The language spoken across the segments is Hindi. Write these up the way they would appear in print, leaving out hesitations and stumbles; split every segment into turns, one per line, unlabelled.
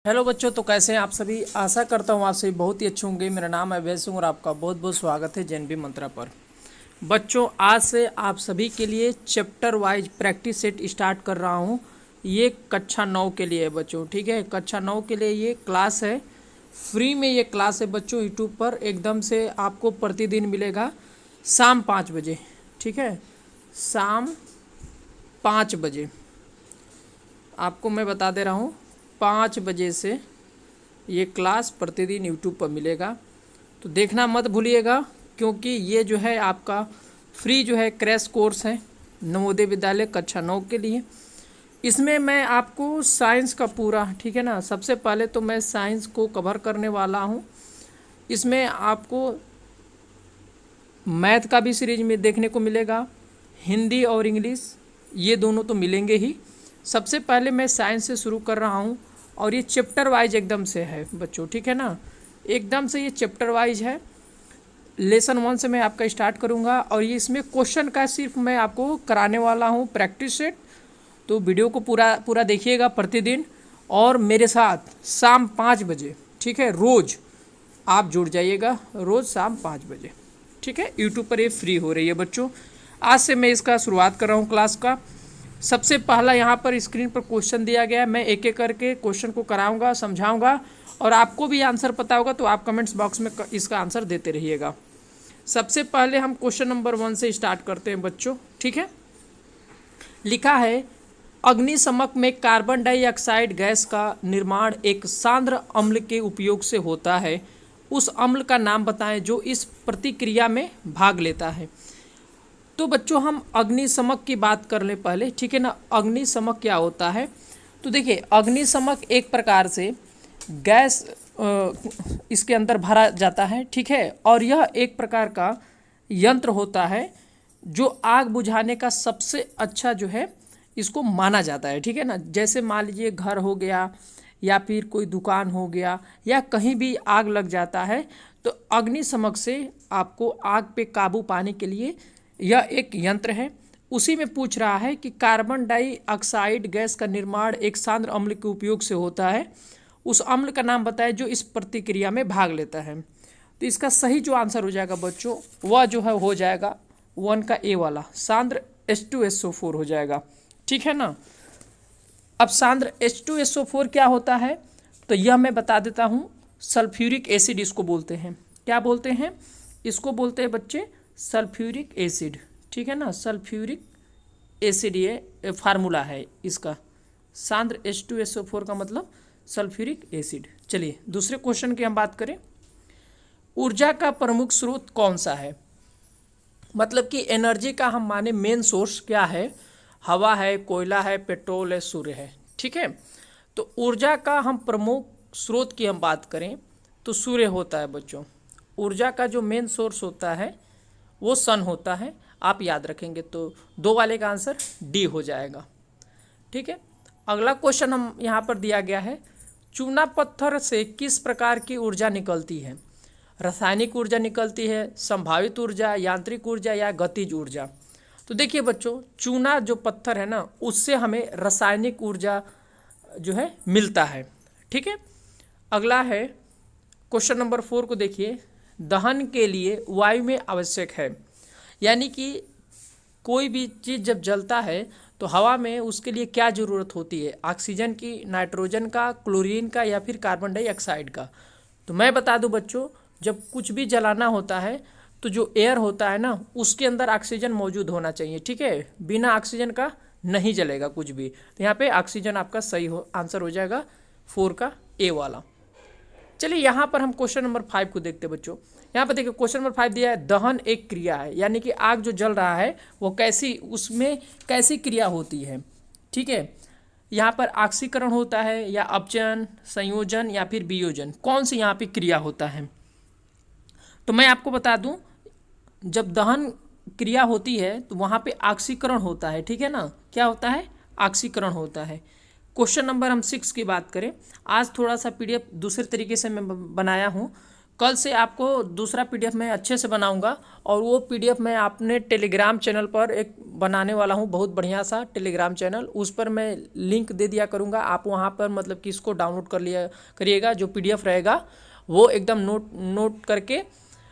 हेलो बच्चों, तो कैसे हैं आप सभी। आशा करता हूँ आप सभी बहुत ही अच्छे होंगे। मेरा नाम है वैस और आपका बहुत बहुत स्वागत है जेएनबी मंत्रा पर। बच्चों, आज से आप सभी के लिए chapter wise practice set start कर रहा हूँ। ये कक्षा 9 के लिए है बच्चों, ठीक है। कक्षा 9 के लिए ये क्लास है, फ्री में ये क्लास है बच्चों। यूट्यूब पर एकदम से आपको प्रतिदिन मिलेगा शाम 5 बजे, ठीक है। शाम 5 बजे आपको मैं बता दे रहा हूँ, 5 बजे से ये क्लास प्रतिदिन यूट्यूब पर मिलेगा। तो देखना मत भूलिएगा, क्योंकि ये जो है आपका फ्री जो है क्रैश कोर्स है नवोदय विद्यालय कक्षा 9 के लिए। इसमें मैं आपको साइंस का पूरा, ठीक है ना, सबसे पहले तो मैं साइंस को कवर करने वाला हूँ। इसमें आपको मैथ का भी सीरीज में देखने को मिलेगा, हिंदी और इंग्लिश ये दोनों तो मिलेंगे ही। सबसे पहले मैं साइंस से शुरू कर रहा हूँ और ये चैप्टर वाइज एकदम से है बच्चों, ठीक है ना। एकदम से ये चैप्टर वाइज है। लेसन 1 से मैं आपका स्टार्ट करूँगा और ये इसमें क्वेश्चन का सिर्फ मैं आपको कराने वाला हूँ प्रैक्टिस सेट। तो वीडियो को पूरा पूरा देखिएगा प्रतिदिन, और मेरे साथ शाम 5 बजे, ठीक है, रोज़ आप जुड़ जाइएगा, रोज़ शाम 5 बजे, ठीक है। यूट्यूब पर ये फ्री हो रही है बच्चों। आज से मैं इसका शुरुआत कर रहा हूँ क्लास का। सबसे पहला यहाँ पर स्क्रीन पर क्वेश्चन दिया गया है, मैं एक एक करके क्वेश्चन को कराऊंगा, समझाऊंगा, और आपको भी आंसर पता होगा तो आप कमेंट्स बॉक्स में इसका आंसर देते रहिएगा। सबसे पहले हम क्वेश्चन नंबर 1 से स्टार्ट करते हैं बच्चों, ठीक है। लिखा है, अग्निशमक में कार्बन डाइऑक्साइड गैस का निर्माण एक सांद्र अम्ल के उपयोग से होता है। उस अम्ल का नाम बताएं जो इस प्रतिक्रिया में भाग लेता है। तो बच्चों हम अग्निशमक की बात कर लें पहले, ठीक है ना। अग्निशमक क्या होता है, तो देखिए अग्निशमक एक प्रकार से गैस इसके अंदर भरा जाता है, ठीक है। और यह एक प्रकार का यंत्र होता है जो आग बुझाने का सबसे अच्छा जो है इसको माना जाता है, ठीक है ना। जैसे मान लीजिए घर हो गया या फिर कोई दुकान हो गया या कहीं भी आग लग जाता है, तो अग्निशमक से आपको आग पे काबू पाने के लिए यह एक यंत्र है। उसी में पूछ रहा है कि कार्बन डाइऑक्साइड गैस का निर्माण एक सांद्र अम्ल के उपयोग से होता है। उस अम्ल का नाम बताएं जो इस प्रतिक्रिया में भाग लेता है। तो इसका सही जो आंसर हो जाएगा बच्चों, वह जो है हो जाएगा 1 का ए वाला, सांद्र H2SO4 हो जाएगा, ठीक है ना। अब सांद्र H2SO4 क्या होता है, तो यह मैं बता देता हूँ। सल्फ्यूरिक एसिड इसको बोलते हैं। क्या बोलते हैं इसको? बोलते हैं बच्चे सल्फ्यूरिक एसिड, ठीक है ना। सल्फ्यूरिक एसिड ये फार्मूला है इसका। सांद्र H2SO4 का मतलब सल्फ्यूरिक एसिड। चलिए दूसरे क्वेश्चन की हम बात करें। ऊर्जा का प्रमुख स्रोत कौन सा है, मतलब कि एनर्जी का हम माने मेन सोर्स क्या है? हवा है, कोयला है, पेट्रोल है, सूर्य है, ठीक है। तो ऊर्जा का हम प्रमुख स्रोत की हम बात करें तो सूर्य होता है बच्चों। ऊर्जा का जो मेन सोर्स होता है वो सन होता है। आप याद रखेंगे तो 2 वाले का आंसर डी हो जाएगा, ठीक है। अगला क्वेश्चन हम यहाँ पर दिया गया है, चूना पत्थर से किस प्रकार की ऊर्जा निकलती है? रासायनिक ऊर्जा निकलती है, संभावित ऊर्जा, यांत्रिक ऊर्जा या गतिज ऊर्जा? तो देखिए बच्चों, चूना जो पत्थर है ना, उससे हमें रासायनिक ऊर्जा जो है मिलता है, ठीक है। अगला है क्वेश्चन नंबर 4 को देखिए, दहन के लिए वायु में आवश्यक है, यानी कि कोई भी चीज़ जब जलता है तो हवा में उसके लिए क्या ज़रूरत होती है? ऑक्सीजन की, नाइट्रोजन का, क्लोरीन का या फिर कार्बन डाइऑक्साइड का? तो मैं बता दूं बच्चों, जब कुछ भी जलाना होता है तो जो एयर होता है ना, उसके अंदर ऑक्सीजन मौजूद होना चाहिए, ठीक है। बिना ऑक्सीजन का नहीं जलेगा कुछ भी। तो यहाँ पे ऑक्सीजन आपका सही आंसर हो जाएगा 4 का ए वाला। चलिए यहाँ पर हम क्वेश्चन नंबर 5 को देखते हैं बच्चों। यहाँ पर देखिए क्वेश्चन नंबर 5 दिया है, दहन एक क्रिया है, यानी कि आग जो जल रहा है वो कैसी, उसमें कैसी क्रिया होती है, ठीक है। यहाँ पर ऑक्सीकरण होता है या अपचयन, संयोजन या फिर वियोजन, कौन सी यहाँ पे क्रिया होता है? तो मैं आपको बता दूं, जब दहन क्रिया होती है तो वहाँ पे ऑक्सीकरण होता है, ठीक है ना। क्या होता है? ऑक्सीकरण होता है। क्वेश्चन नंबर हम 6 की बात करें। आज थोड़ा सा पीडीएफ दूसरे तरीके से मैं बनाया हूँ। कल से आपको दूसरा पीडीएफ मैं अच्छे से बनाऊंगा, और वो पीडीएफ मैं अपने टेलीग्राम चैनल पर एक बनाने वाला हूँ, बहुत बढ़िया सा टेलीग्राम चैनल, उस पर मैं लिंक दे दिया करूँगा। आप वहाँ पर मतलब कि इसको डाउनलोड कर लिया करिएगा। जो पीडीएफ रहेगा वो एकदम नोट करके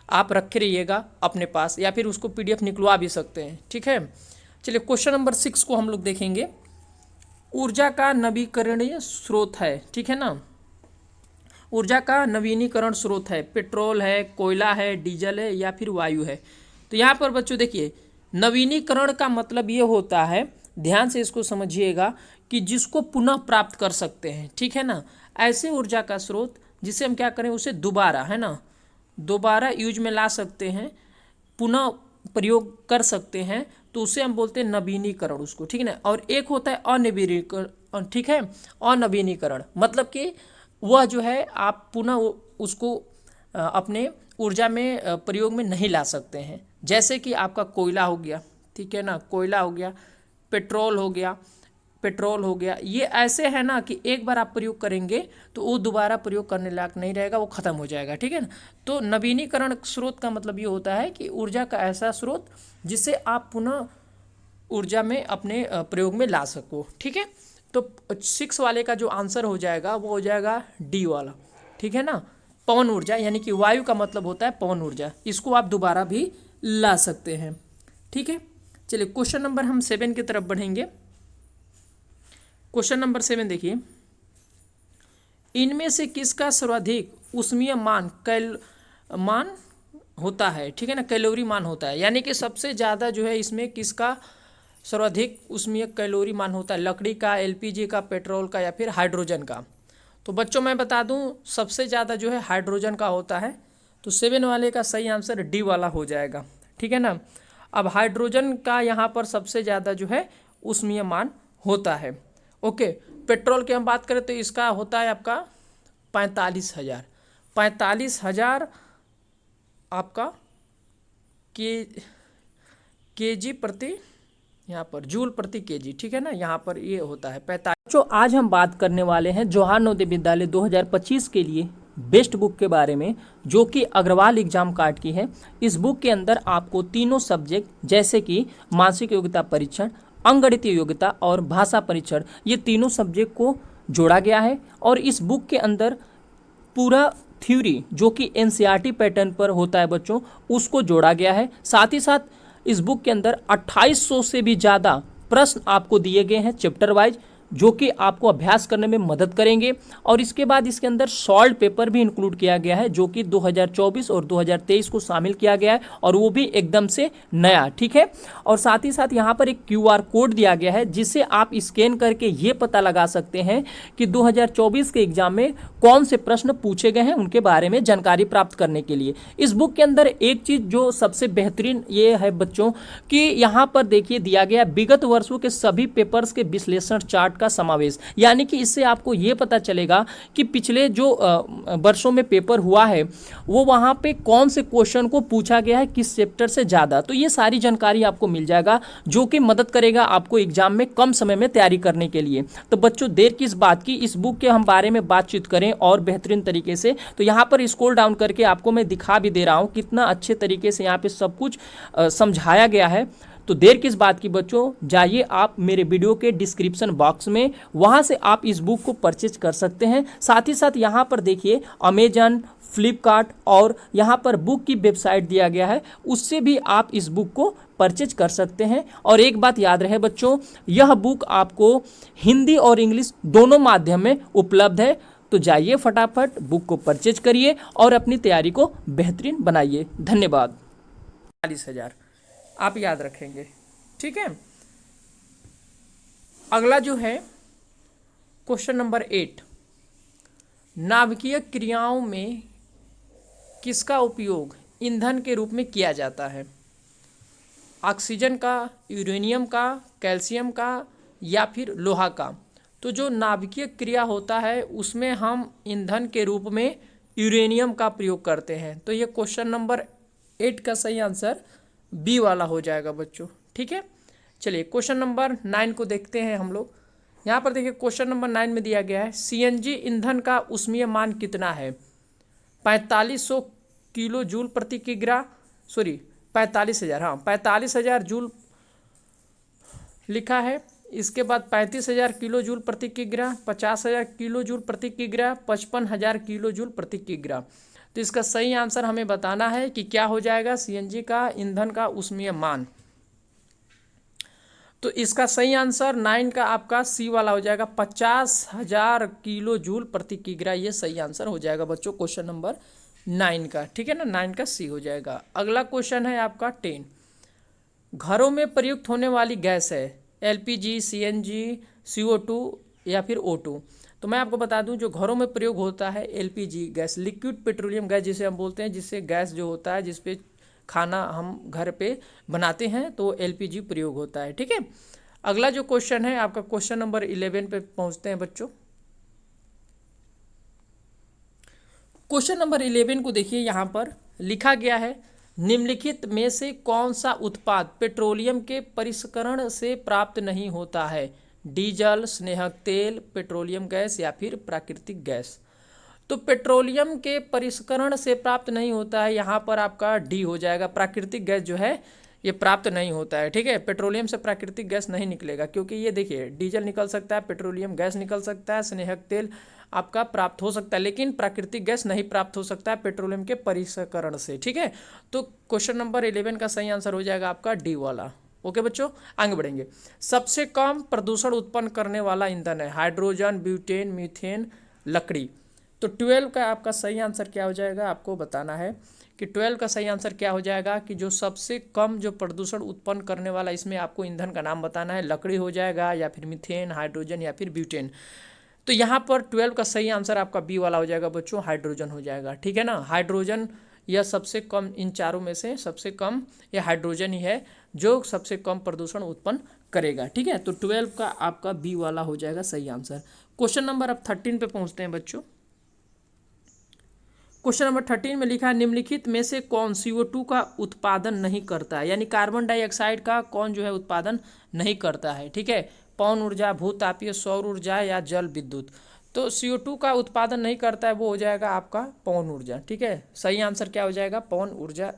आप रखे रहिएगा अपने पास, या फिर उसको पीडीएफ निकलवा भी सकते हैं, ठीक है। चलिए क्वेश्चन नंबर 6 को हम लोग देखेंगे। ऊर्जा का नवीकरणीय स्रोत है, ठीक है ना। ऊर्जा का नवीनीकरण स्रोत है, पेट्रोल है, कोयला है, डीजल है, या फिर वायु है। तो यहाँ पर बच्चों देखिए, नवीनीकरण का मतलब ये होता है, ध्यान से इसको समझिएगा, कि जिसको पुनः प्राप्त कर सकते हैं, ठीक है ना। ऐसे ऊर्जा का स्रोत जिसे हम क्या करें, उसे दोबारा, है ना, दोबारा यूज में ला सकते हैं, पुनः प्रयोग कर सकते हैं, तो उसे हम बोलते हैं नवीनीकरण उसको, ठीक है ना। और एक होता है अनवीनीकरण, ठीक है। अनवीनीकरण मतलब कि वह जो है आप पुनः उसको अपने ऊर्जा में प्रयोग में नहीं ला सकते हैं। जैसे कि आपका कोयला हो गया, ठीक है ना, कोयला हो गया, पेट्रोल हो गया, ये ऐसे है ना कि एक बार आप प्रयोग करेंगे तो वो दोबारा प्रयोग करने लायक नहीं रहेगा, वो खत्म हो जाएगा, ठीक है ना। तो नवीनीकरण स्रोत का मतलब ये होता है कि ऊर्जा का ऐसा स्रोत जिसे आप पुनः ऊर्जा में अपने प्रयोग में ला सको, ठीक है। तो 6 वाले का जो आंसर हो जाएगा वो हो जाएगा डी वाला, ठीक है ना। पवन ऊर्जा, यानी कि वायु का मतलब होता है पवन ऊर्जा, इसको आप दोबारा भी ला सकते हैं, ठीक है। चलिए क्वेश्चन नंबर हम 7 की तरफ बढ़ेंगे। क्वेश्चन नंबर 7 देखिए, इनमें से किसका सर्वाधिक ऊष्मीय मान होता है, ठीक है ना, कैलोरी मान होता है। यानी कि सबसे ज़्यादा जो है इसमें किसका सर्वाधिक ऊष्मीय कैलोरी मान होता है, लकड़ी का, एलपीजी का, पेट्रोल का, या फिर हाइड्रोजन का। तो बच्चों मैं बता दूं, सबसे ज़्यादा जो है हाइड्रोजन का होता है। तो 7 वाले का सही आंसर डी वाला हो जाएगा, ठीक है ना। अब हाइड्रोजन का यहाँ पर सबसे ज़्यादा जो है ऊष्मीय मान होता है। ओके, पेट्रोल की हम बात करें तो इसका होता है आपका 45,000 आपका केजी प्रति, यहाँ पर जूल प्रति केजी, ठीक है ना, यहाँ पर ये होता है 45। जो आज हम बात करने वाले हैं जवाहर नवोदय विद्यालय 2025 के लिए बेस्ट बुक के बारे में, जो कि अग्रवाल एग्जाम कार्ड की है। इस बुक के अंदर आपको तीनों सब्जेक्ट जैसे कि मानसिक योग्यता परीक्षण, अंकगणितीय योग्यता और भाषा परीक्षण, ये तीनों सब्जेक्ट को जोड़ा गया है। और इस बुक के अंदर पूरा थ्योरी जो कि एनसीईआरटी पैटर्न पर होता है बच्चों, उसको जोड़ा गया है। साथ ही साथ इस बुक के अंदर 2800 से भी ज़्यादा प्रश्न आपको दिए गए हैं चैप्टर वाइज, जो कि आपको अभ्यास करने में मदद करेंगे। और इसके बाद इसके अंदर सॉल्व पेपर भी इंक्लूड किया गया है, जो कि 2024 और 2023 को शामिल किया गया है, और वो भी एकदम से नया, ठीक है। और साथ ही साथ यहाँ पर एक QR कोड दिया गया है, जिसे आप स्कैन करके ये पता लगा सकते हैं कि 2024 के एग्जाम में कौन से प्रश्न पूछे गए हैं, उनके बारे में जानकारी प्राप्त करने के लिए। इस बुक के अंदर एक चीज़ जो सबसे बेहतरीन ये है बच्चों, कि यहाँ पर देखिए दिया गया विगत वर्षों के सभी पेपर्स के विश्लेषण चार्ट का समावेश। यानी कि इससे आपको ये पता चलेगा कि पिछले जो वर्षों में पेपर हुआ है वो वहाँ पे कौन से क्वेश्चन को पूछा गया है, किस चैप्टर से ज़्यादा। तो ये सारी जानकारी आपको मिल जाएगा, जो कि मदद करेगा आपको एग्जाम में कम समय में तैयारी करने के लिए। तो बच्चों देर किस बात की, इस बुक के हम बारे में बातचीत करें और बेहतरीन तरीके से। तो यहाँ पर स्क्रॉल डाउन करके आपको मैं दिखा भी दे रहा हूँ कितना अच्छे तरीके से यहाँ पे सब कुछ समझाया गया है। तो देर किस बात की बच्चों, जाइए आप मेरे वीडियो के डिस्क्रिप्शन बॉक्स में, वहाँ से आप इस बुक को परचेज कर सकते हैं। साथ ही साथ यहाँ पर देखिए अमेजन, फ्लिपकार्ट और यहाँ पर बुक की वेबसाइट दिया गया है, उससे भी आप इस बुक को परचेज कर सकते हैं। और एक बात याद रहे बच्चों, यह बुक आपको हिंदी और इंग्लिश दोनों माध्यम में उपलब्ध है। तो जाइए फटाफट बुक को परचेज करिए और अपनी तैयारी को बेहतरीन बनाइए। धन्यवाद। 40,000 आप याद रखेंगे, ठीक है। अगला जो है क्वेश्चन नंबर 8, नाभिकीय क्रियाओं में किसका उपयोग ईंधन के रूप में किया जाता है? ऑक्सीजन का, यूरेनियम का, कैल्शियम का, या फिर लोहा का। तो जो नाभिकीय क्रिया होता है उसमें हम ईंधन के रूप में यूरेनियम का प्रयोग करते हैं। तो ये क्वेश्चन नंबर 8 का सही आंसर बी वाला हो जाएगा बच्चों, ठीक है। चलिए क्वेश्चन नंबर 9 को देखते हैं हम लोग। यहाँ पर देखिए क्वेश्चन नंबर 9 में दिया गया है, CNG ईंधन का ऊष्मीय मान कितना है? 4500 किलो जूल प्रति किग्रा, सॉरी 45,000, हाँ 45,000 जूल लिखा है। इसके बाद 35,000 किलो जूल प्रति किग्रा, 50,000 किलो जूल प्रति किग्रा, 55,000 किलो जूल प्रति किग्रा। तो इसका सही आंसर हमें बताना है कि क्या हो जाएगा सीएनजी का ईंधन का ऊष्मीय मान। तो इसका सही आंसर 9 का आपका सी वाला हो जाएगा, 50,000 किलो जूल प्रति किग्रा। ये सही आंसर हो जाएगा बच्चों क्वेश्चन नंबर 9 का, ठीक है ना, 9 का सी हो जाएगा। अगला क्वेश्चन है आपका 10। घरों में प्रयुक्त होने वाली गैस है एलपीजी, सीएनजी, CO2 या फिर O2। तो मैं आपको बता दूं जो घरों में प्रयोग होता है LPG gas, liquid petroleum gas जिसे हम बोलते हैं, जिससे गैस जो होता है जिस पे खाना हम घर पे बनाते हैं, तो एलपीजी प्रयोग होता है, ठीक है। अगला जो क्वेश्चन है आपका क्वेश्चन नंबर 11 पे पहुंचते हैं बच्चों। क्वेश्चन नंबर 11 को देखिए, यहाँ पर लिखा गया है निम्नलिखित में से कौन सा उत्पाद पेट्रोलियम के परिष्करण से प्राप्त नहीं होता है? डीजल, स्नेहक तेल, पेट्रोलियम गैस या फिर प्राकृतिक गैस। तो पेट्रोलियम के परिष्करण से प्राप्त नहीं होता है, यहाँ पर आपका डी हो जाएगा, प्राकृतिक गैस जो है ये प्राप्त नहीं होता है, ठीक है। पेट्रोलियम से प्राकृतिक गैस नहीं निकलेगा, क्योंकि ये देखिए डीजल निकल सकता है, पेट्रोलियम गैस निकल सकता है, स्नेहक तेल आपका प्राप्त हो सकता है, लेकिन प्राकृतिक गैस नहीं प्राप्त हो सकता है पेट्रोलियम के परिष्करण से, ठीक है। तो क्वेश्चन नंबर 11 का सही आंसर हो जाएगा आपका डी वाला। ओके बच्चों, आगे बढ़ेंगे। सबसे कम प्रदूषण उत्पन्न करने वाला ईंधन है हाइड्रोजन, ब्यूटेन, मीथेन, लकड़ी। तो 12 का आपका सही आंसर क्या हो जाएगा, आपको बताना है कि 12 का सही आंसर क्या हो जाएगा कि जो सबसे कम जो प्रदूषण उत्पन्न करने वाला, इसमें आपको ईंधन का नाम बताना है। लकड़ी हो जाएगा या फिर मीथेन, हाइड्रोजन या फिर ब्यूटेन। तो यहाँ पर 12 का सही आंसर आपका बी वाला हो जाएगा बच्चों, हाइड्रोजन हो जाएगा, ठीक है ना। हाइड्रोजन यह सबसे कम, इन चारों में से सबसे कम यह हाइड्रोजन ही है जो सबसे कम प्रदूषण उत्पन्न करेगा, ठीक है। तो 12 का आपका बी वाला हो जाएगा सही आंसर। क्वेश्चन नंबर अब 13 पे पहुँचते हैं बच्चों। क्वेश्चन नंबर 13 में लिखा है निम्नलिखित में से कौन CO2 का उत्पादन नहीं करता है, यानी कार्बन डाइऑक्साइड का कौन जो है उत्पादन नहीं करता है, ठीक है। पवन ऊर्जा, भूतापीय सौर ऊर्जा या जल विद्युत। तो CO2 का उत्पादन नहीं करता है, वो हो जाएगा आपका पवन ऊर्जा, ठीक है। सही आंसर क्या हो जाएगा, पवन ऊर्जा।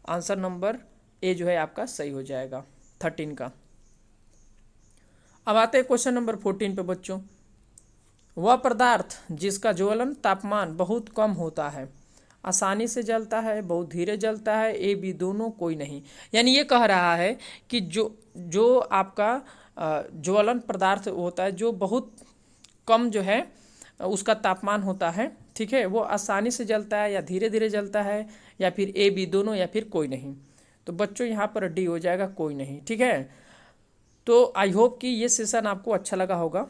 आंसर नंबर ए जो है आपका सही हो जाएगा 13 का। अब आते हैं क्वेश्चन नंबर 14 पे बच्चों। वह पदार्थ जिसका ज्वलन तापमान बहुत कम होता है, आसानी से जलता है, बहुत धीरे जलता है, ए बी दोनों, कोई नहीं। यानी ये कह रहा है कि जो आपका ज्वलन पदार्थ होता है जो बहुत कम जो है उसका तापमान होता है, ठीक है, वो आसानी से जलता है या धीरे धीरे जलता है या फिर ए बी दोनों या फिर कोई नहीं। तो बच्चों यहाँ पर डी हो जाएगा, कोई नहीं, ठीक है। तो आई होप कि ये सेशन आपको अच्छा लगा होगा।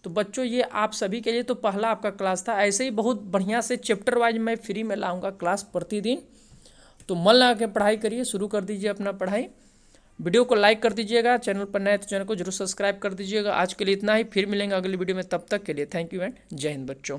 तो बच्चों ये आप सभी के लिए तो पहला आपका क्लास था, ऐसे ही बहुत बढ़िया से चैप्टर वाइज मैं फ्री में लाऊंगा क्लास प्रतिदिन। तो मन लगा के पढ़ाई करिए, शुरू कर दीजिए अपना पढ़ाई। वीडियो को लाइक कर दीजिएगा, चैनल पर नए तो चैनल को जरूर सब्सक्राइब कर दीजिएगा। आज के लिए इतना ही, फिर मिलेंगे अगली वीडियो में, तब तक के लिए थैंक यू एंड जय हिंद बच्चों।